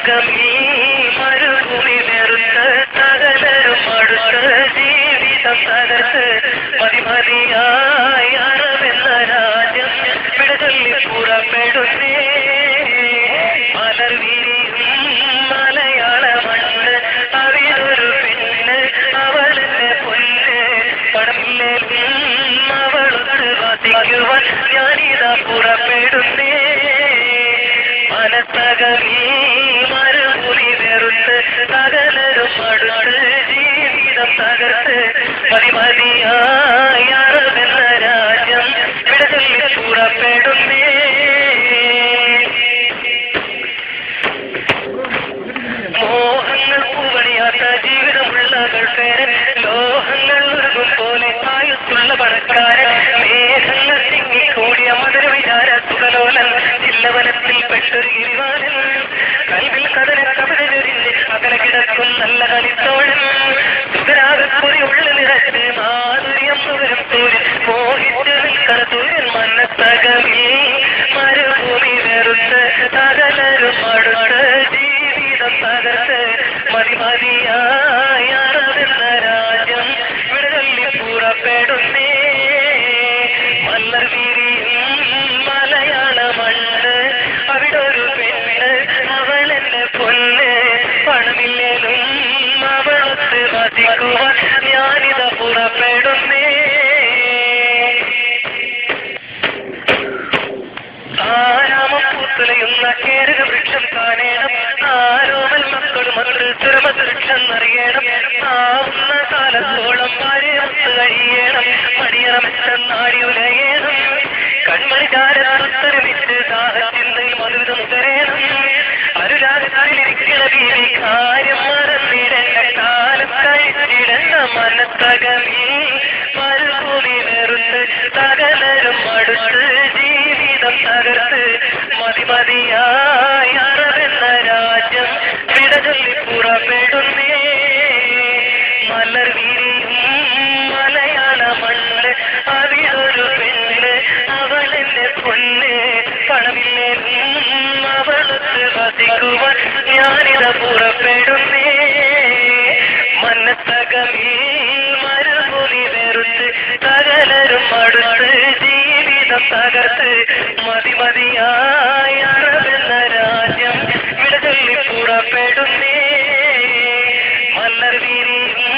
മനസ്സകമീ മരുഭൂമി വെറുത്ത് സകലരും അടുത്ത് ജീവിതം തകർത്ത് മതിമതിയായി അറവെന്ന രാജ്യം വിടചൊല്ലി പുറപ്പെടുന്നേ. മലർ വിരിയും മലയാള മണ്ണ് അവിടൊരു പെണ്ണ് അവളെന്നെ പൊന്ന് പടമില്ലേക്കും അവളൊത്ത് വസിക്കുവാൻ ഞാനിതാ പുറപ്പെടുന്നേ. മനസ്സകമീ മരുഭൂമി വെറുത്ത് സകലരും അടുത്ത് ജീവിതം തകർത്ത് മതിമതിയായി അറവെന്ന രാജ്യം വിടചൊല്ലി പുറപ്പെടുന്നേ. മോഹങ്ങൾ പൂവണിയാത്ത ജീവിതമുള്ള ഗൾഫേരൻ ലോഹങ്ങൾ ഉരുകും പോലെ ആയുസ്സുള്ള പണക്കാരൻ മേഘങ്ങൾ തിങ്ങിക്കൂടിയ മധുര വിചാര സുഖലോലൻ ജില്ലവനത്തിൽ പെട്ടൊരു ഗിരിവാലൻ കൽവിൽ കടല കവിടൊരിഞ്ഞ് അകല കിടക്കും നല്ല കളിത്തോഴൻ സുഖരാഗക്കുറി ഉള്ളിൽ നിറച്ച് മാധുര്യം സുഖരം സൂര്യൻ മോഹിച്ച് നിൽക്കണ സൂര്യൻ. മനസ്സകമീ മരുഭൂമി വെറുത്ത് സകലരും അടുത്ത് ജീവിതം തകർത്ത് മതിമതിയായി അറവെന്ന രാജ്യം വിടചൊല്ലി പുറപ്പെടുന്നേ. മലർ വിരിയും മലയാള മണ്ണ് അവിടൊരു പെണ്ണ് അവളെന്നെ പൊന്ന് പണമില്ലേലും അവളൊത്ത് വസിക്കുവാൻ ഞാനിതാ പുറപ്പെടുന്നേ. ആരാമം പൂത്തുലയുന്ന കേരക വൃക്ഷം കാണേണം ആരോമൽ മക്കളും മക്കൾ സുരമസുരക്ഷം അറിയണം. ആവുന്ന കാലത്തോളം ഭാര്യമൊത്ത് കഴിയണം മടിയറമെന്നാടി ഉലയേണം കൺമണികാരത്തൊരുമിച്ച് ദാഹചിന്തയിൽ മധുരം തരേണം. അനുരാഗത്തിലിരിക്കണ ബീവി കാര്യം മറന്നിടേണ്ട കാലം കഴിച്ചിടേണ്ട. മനസ്സകമീ മരുഭൂമി വെറുത്ത് സകലരും അടുത്ത് ജീവിതം തകർത്ത് മതിമതിയായി അറവെന്ന രാജ്യം വിടചൊല്ലി പുറപ്പെടുന്നേ. മലർ വിരിയും മലയാള മണ്ണ് അവിടൊരു പെണ്ണ് അവളെന്നെ പൊന്ന് പണമില്ലേലും അവളൊത്ത് വസിക്കുവാൻ ഞാനിതാ പുറപ്പെടുന്നേ. മനസ്സകമീ മരുഭൂമി വെറുത്ത് സകലരും അടുത്ത് ജീവിതം തകർത്ത് മതിമതിയായി അറവെന്ന രാജ്യം വിടചൊല്ലി പുറപ്പെടുന്നേ. മലർ വിരിയും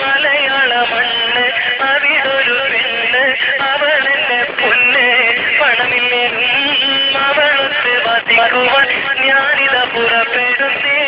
മലയാള മണ്ണ് അവിടൊരു പെണ്ണ് അവളെന്നെ പൊന്ന് പണമില്ലേലും അവളൊത്ത് വസിക്കുവാൻ ഞാനിതാ പുറപ്പെടുന്നേ.